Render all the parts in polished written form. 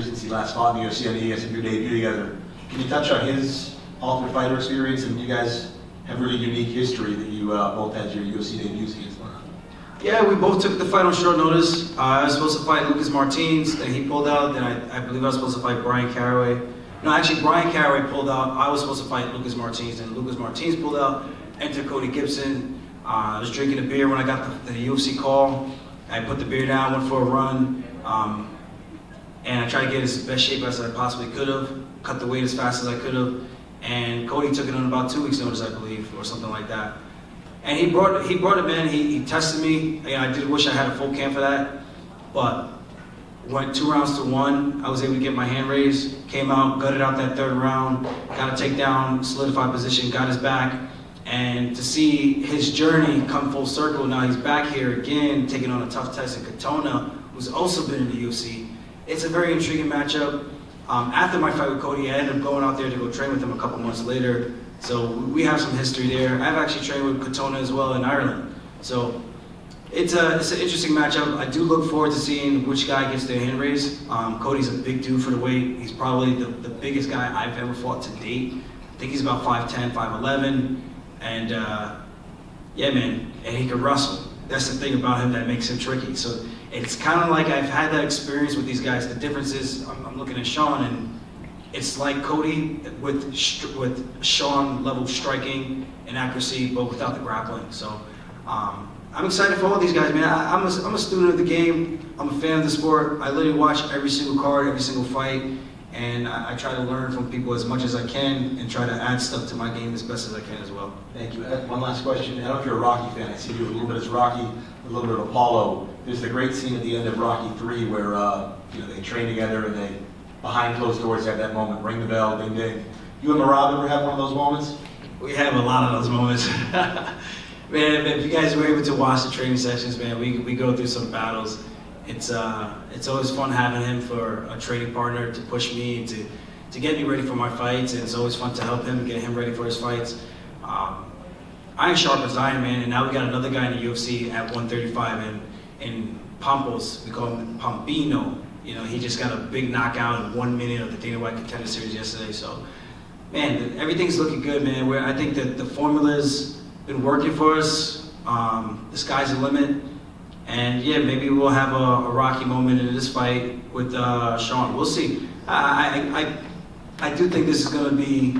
years since he last fought in the UFC. I know you guys had your debut together. Can you touch on his Ultimate Fighter experience? And you guys have really unique history that you both had your UFC debuts against one another. Yeah, we both took the fight on short notice. I was supposed to fight Lucas Martins, then he pulled out. Then I believe I was supposed to fight Brian Caraway. No, actually Brian Caraway pulled out. I was supposed to fight Lucas Martins, and Lucas Martins pulled out. Entered Cody Gibson. I was drinking a beer when I got the UFC call. I put the beer down, went for a run, and I tried to get as best shape as I possibly could have. Cut the weight as fast as I could have, and Cody took it on about 2 weeks' notice, I believe, or something like that. And he brought it, man. He tested me. I did wish I had a full camp for that, but went 2 rounds to 1. I was able to get my hand raised, came out, gutted out that 3rd round, got a takedown, solidified position, got his back. And to see his journey come full circle, now he's back here again, taking on a tough test in Katona, who's also been in the UFC. It's a very intriguing matchup. After my fight with Cody, I ended up going out there to go train with him a couple months later. So we have some history there. I've actually trained with Katona as well in Ireland. So it's an interesting matchup. I do look forward to seeing which guy gets their hand raised. Cody's a big dude for the weight. He's probably the biggest guy I've ever fought to date. I think he's about 5'10", 5'11". And yeah, man, and he can wrestle. That's the thing about him that makes him tricky. So it's kind of like I've had that experience with these guys. The difference is I'm looking at Sean, and it's like Cody with Sean level striking and accuracy, but without the grappling. So I'm excited for all these guys, man. I'm a student of the game. I'm a fan of the sport. I literally watch every single card, every single fight. And I try to learn from people as much as I can and try to add stuff to my game as best as I can as well. Thank you. One last question. I don't know if you're a Rocky fan. I see you a little bit as Rocky, a little bit of Apollo. There's the great scene at the end of Rocky 3 where they train together and they, behind closed doors, have that moment, ring the bell, ding ding. You and Merab ever have one of those moments? We have a lot of those moments. Man, if you guys were able to watch the training sessions, man, we go through some battles. It's always fun having him for a training partner to push me, to get me ready for my fights, and it's always fun to help him, get him ready for his fights. Iron sharpens iron, man, and now we got another guy in the UFC at 135, and in Pampos, we call him Pampino. You know, he just got a big knockout in 1 minute of the Dana White Contender Series yesterday. So, man, everything's looking good, man. I think that the formula's been working for us. The sky's the limit. And yeah, maybe we'll have a Rocky moment in this fight with Sean. We'll see. I do think this is going to be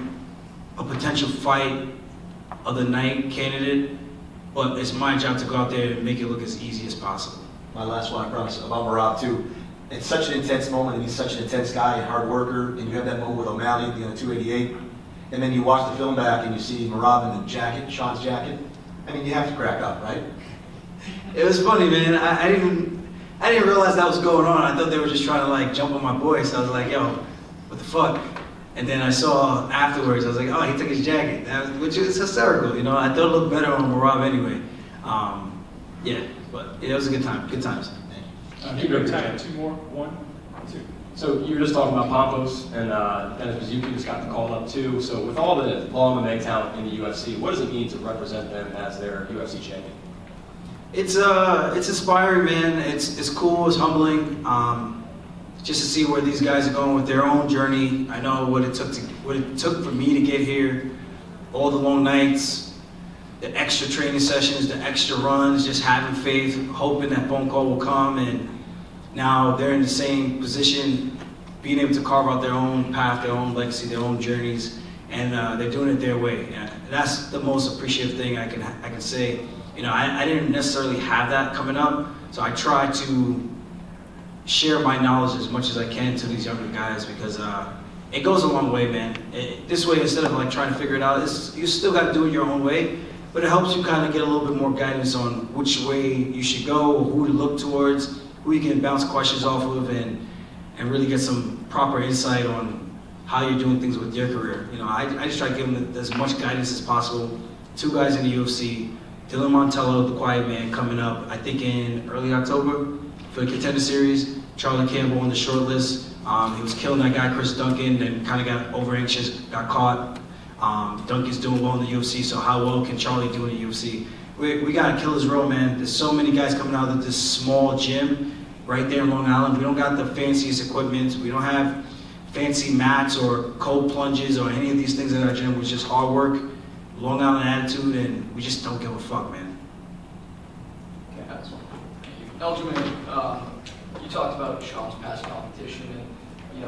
a potential fight of the night candidate, but it's my job to go out there and make it look as easy as possible. My last one, I promise, about Merab too. It's such an intense moment, and he's such an intense guy and hard worker, and you have that moment with O'Malley at the end of 288, and then you watch the film back and you see Merab in the jacket, Sean's jacket. I mean, you have to crack up, right? It was funny, man. I didn't realize that was going on. I thought they were just trying to like jump on my boy. So I was like, yo, what the fuck? And then I saw afterwards, I was like, oh, he took his jacket, which is hysterical, you know. I thought it looked better on Merab anyway. Yeah, but it was a good time. Good times. Keep it tight. 2 more. 1, 2. So you were just talking about Pampos, and Dennis Bazuki just got the call up too. So with all the long MMA talent in the UFC, what does it mean to represent them as their UFC champion? It's inspiring, man. It's cool. It's humbling. Just to see where these guys are going with their own journey. I know what it took for me to get here. All the long nights, the extra training sessions, the extra runs, just having faith, hoping that phone call will come. And now they're in the same position, being able to carve out their own path, their own legacy, their own journeys, and they're doing it their way. And that's the most appreciative thing I can say. You know, I didn't necessarily have that coming up, so I try to share my knowledge as much as I can to these younger guys because it goes a long way, man. This way, instead of like trying to figure it out, you still got to do it your own way, but it helps you kind of get a little bit more guidance on which way you should go, who to look towards, who you can bounce questions off of, and really get some proper insight on how you're doing things with your career. You know, I just try to give them as much guidance as possible. 2 guys in the UFC. Dylan Montello, the quiet man, coming up, I think in early October for the Contender Series. Charlie Campbell on the short list. He was killing that guy, Chris Duncan, then kind of got over anxious, got caught. Duncan's doing well in the UFC, so how well can Charlie do in the UFC? We got to kill his road, man. There's so many guys coming out of this small gym, right there in Long Island. We don't got the fanciest equipment. We don't have fancy mats or cold plunges or any of these things in our gym. It's just hard work, Long Island attitude, and we just don't give a fuck, man. Okay, that's one. Thank you. Aljamain, you talked about Sean's past competition and,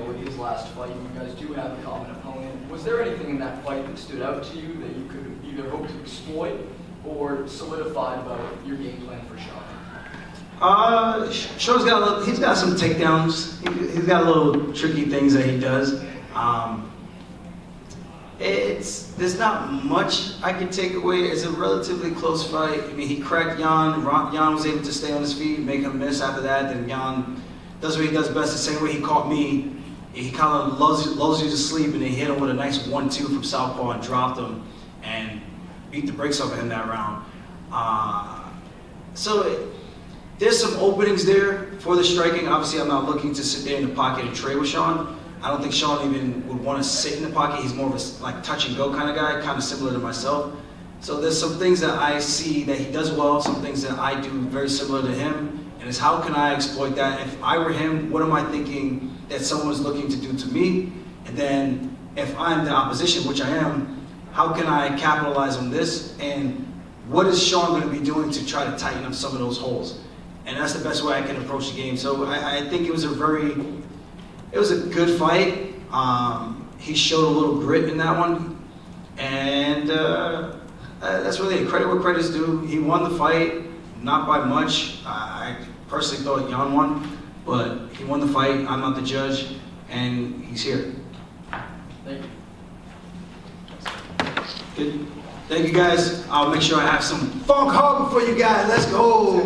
with his last fight, you guys do have a common opponent. Was there anything in that fight that stood out to you that you could either hope to exploit or solidify about your game plan for Sean? Sean's he's got some takedowns. He's got little tricky things that he does. There's not much I can take away. It's a relatively close fight. I mean, he cracked Jan. Jan was able to stay on his feet, make him miss after that. Then Jan does what he does best. The same way he caught me. He kind of lulls you to sleep, and then hit him with a nice 1-2 from southpaw and dropped him and beat the brakes off of him that round. There's some openings there for the striking. Obviously, I'm not looking to sit there in the pocket and trade with Sean. I don't think Sean even would want to sit in the pocket. He's more of a touch and go kind of guy, kind of similar to myself. So there's some things that I see that he does well, some things that I do very similar to him, and it's how can I exploit that? If I were him, what am I thinking that someone's looking to do to me? And then if I'm the opposition, which I am, how can I capitalize on this? And what is Sean going to be doing to try to tighten up some of those holes? And that's the best way I can approach the game. So I think it was a good fight. He showed a little grit in that one. And that's really it. Credit where credit's due. He won the fight, not by much. I personally thought Jan won, but he won the fight. I'm not the judge, and he's here. Thank you. Good. Thank you, guys. I'll make sure I have some funk hog for you guys. Let's go.